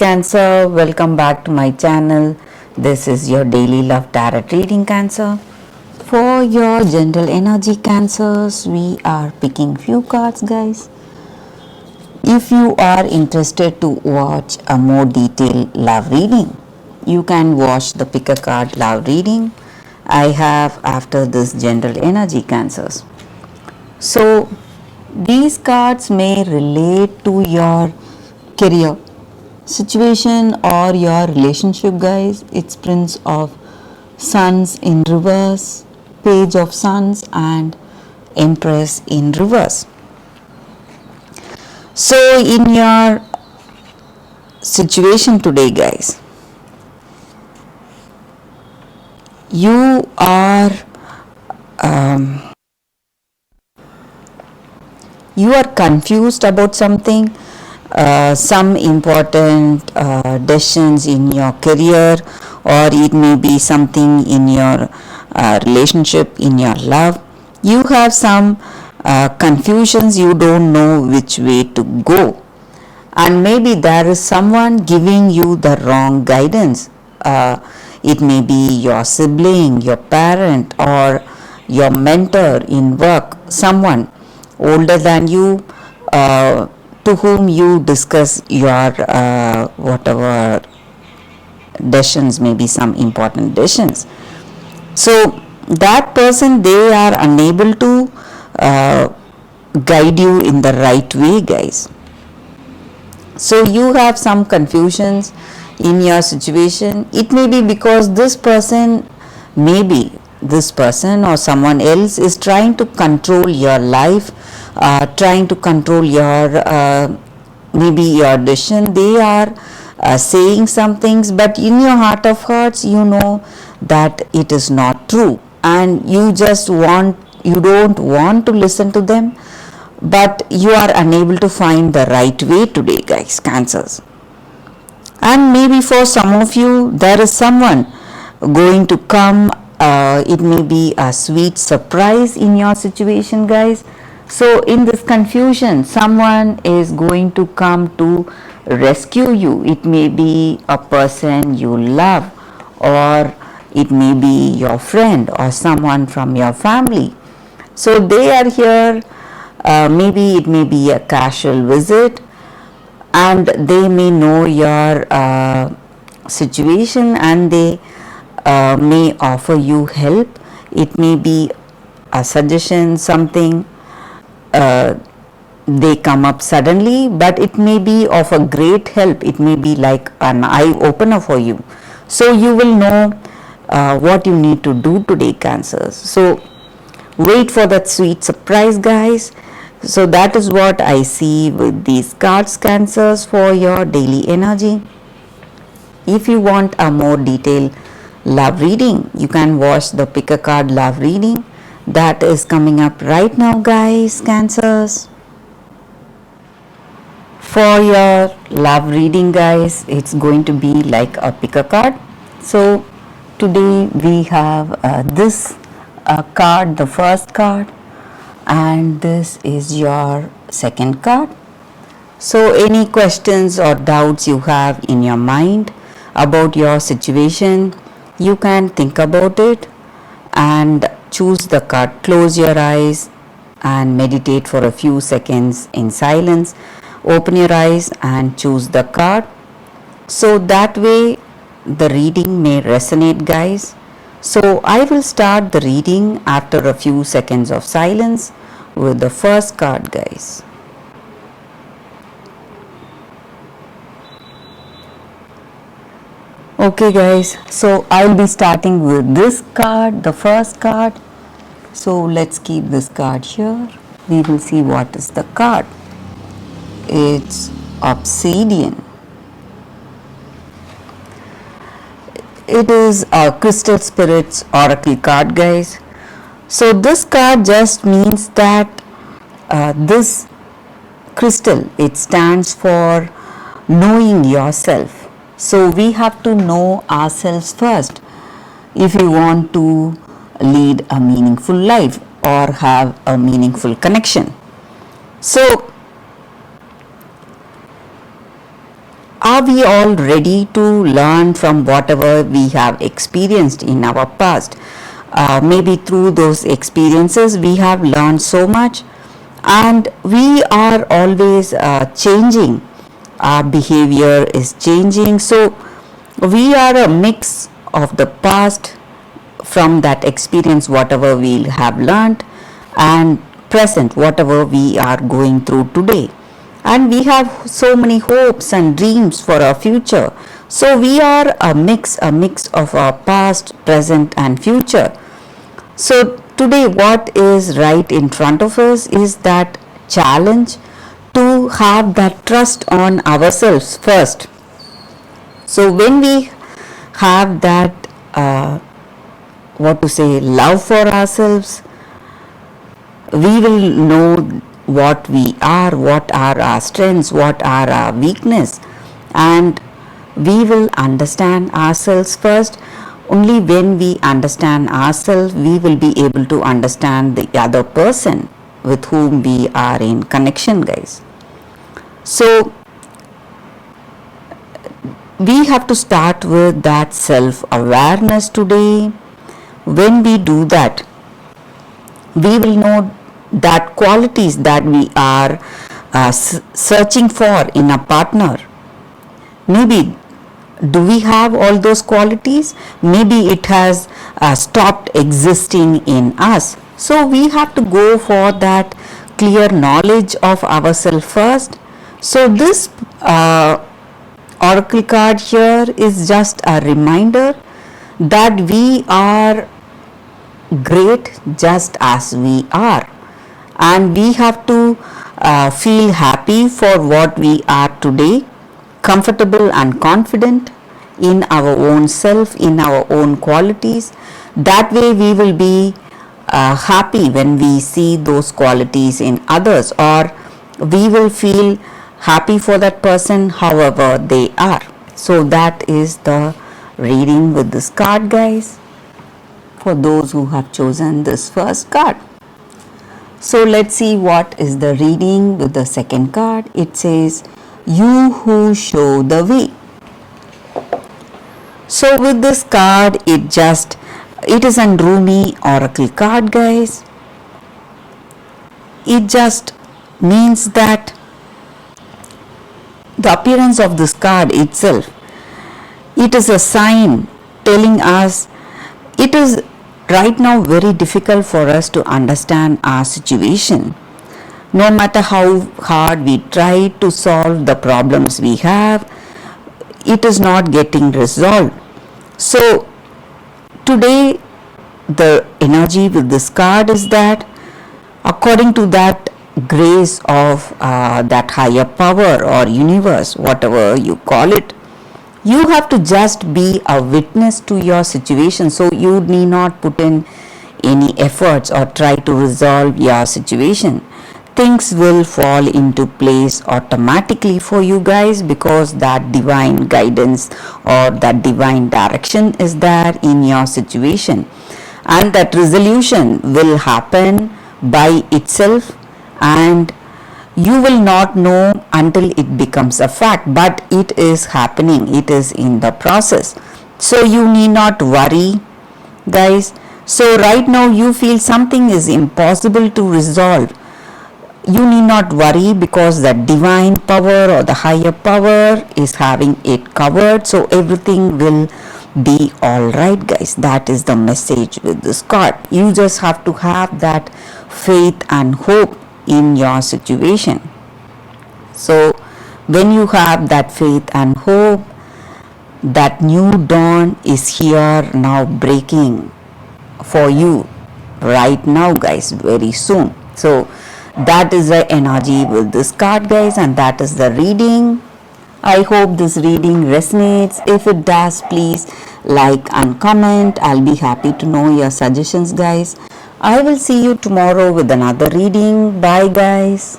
Cancer, welcome back to my channel. This is your daily love tarot reading, Cancer. For your general energy, Cancers, we are picking few cards, guys. If you are interested to watch a more detailed love reading, you can watch the pick a card love reading I have after this general energy, Cancers. So these cards may relate to your career situation or your relationship, guys. It's Prince of Suns in reverse, Page of Suns, and Empress in reverse. So in your situation today, guys, you are confused about something, some important decisions in your career, or it may be something in your relationship, in your love. You have some confusions, you don't know which way to go, and maybe there is someone giving you the wrong guidance. It may be your sibling, your parent, or your mentor in work, someone older than you, to whom you discuss your whatever decisions, maybe some important decisions. So that person, they are unable to guide you in the right way, guys. So you have some confusions in your situation. It may be because this person, maybe this person or someone else is trying to control your life, trying to control your maybe your decision. They are saying some things, but in your heart of hearts you know that it is not true, and you don't want to listen to them, but you are unable to find the right way today, guys, Cancers. And maybe for some of you, there is someone going to come. It may be a sweet surprise in your situation, guys. So in this confusion, someone is going to come to rescue you. It may be a person you love, or it may be your friend or someone from your family. So they are here. Maybe it may be a casual visit, and they may know your situation, and they may offer you help. It may be a suggestion, something they come up suddenly, but it may be of a great help. It may be like an eye opener for you. So you will know what you need to do today, Cancers. So wait for that sweet surprise, guys. So that is what I see with these cards, Cancers, for your daily energy. If you want a more detailed love reading, you can watch the pick a card love reading that is coming up right now, guys, Cancers. For your love reading, guys, it's going to be like a pick a card. So today we have this card, the first card, and this is your second card. So any questions or doubts you have in your mind about your situation, you can think about it and choose the card. Close your eyes and meditate for a few seconds in silence. Open your eyes and choose the card. So that way the reading may resonate, guys. So I will start the reading after a few seconds of silence with the first card, guys. Okay, guys, so I'll be starting with this card, the first card. So let's keep this card here. We will see what is the card. It's Obsidian. It is a Crystal Spirits Oracle card, guys. So this card just means that this crystal, it stands for knowing yourself. So we have to know ourselves first if we want to lead a meaningful life or have a meaningful connection. So are we all ready to learn from whatever we have experienced in our past? Maybe through those experiences we have learned so much, and we are always changing. Our behavior is changing, so we are a mix of the past, from that experience whatever we have learned, and present whatever we are going through today. And we have so many hopes and dreams for our future, so we are a mix of our past, present and future. So today what is right in front of us is that challenge to have that trust on ourselves first. So when we have that love for ourselves, we will know what we are, what are our strengths, what are our weakness, and we will understand ourselves first. Only when we understand ourselves, we will be able to understand the other person with whom we are in connection, guys. So we have to start with that self-awareness today. When we do that, we will know that qualities that we are searching for in a partner. Maybe do we have all those qualities? Maybe it has stopped existing in us. So we have to go for that clear knowledge of ourselves first. So this oracle card here is just a reminder that we are great just as we are, and we have to feel happy for what we are today, comfortable and confident in our own self, in our own qualities. That way we will be happy when we see those qualities in others, or we will feel happy for that person however they are. So that is the reading with this card, guys, for those who have chosen this first card. So let's see what is the reading with the second card. It says, you who show the way. So with this card, it is an Rumi oracle card, guys. It just means that the appearance of this card itself, it is a sign telling us it is right now very difficult for us to understand our situation. No matter how hard we try to solve the problems we have, it is not getting resolved. So today the energy with this card is that, according to that grace of that higher power or universe, whatever you call it, you have to just be a witness to your situation. So you need not put in any efforts or try to resolve your situation. Things will fall into place automatically for you guys, because that divine guidance or that divine direction is there in your situation, and that resolution will happen by itself, and you will not know until it becomes a fact, but it is happening, it is in the process. So you need not worry, guys. So right now you feel something is impossible to resolve. You need not worry, because the divine power or the higher power is having it covered. So everything will be alright, guys. That is the message with this card. You just have to have that faith and hope in your situation. So when you have that faith and hope, that new dawn is here now, breaking for you right now, guys, very soon. So that is the energy with this card, guys, and that is the reading. I hope this reading resonates. If it does, please like and comment. I'll be happy to know your suggestions, guys. I will see you tomorrow with another reading. Bye, guys.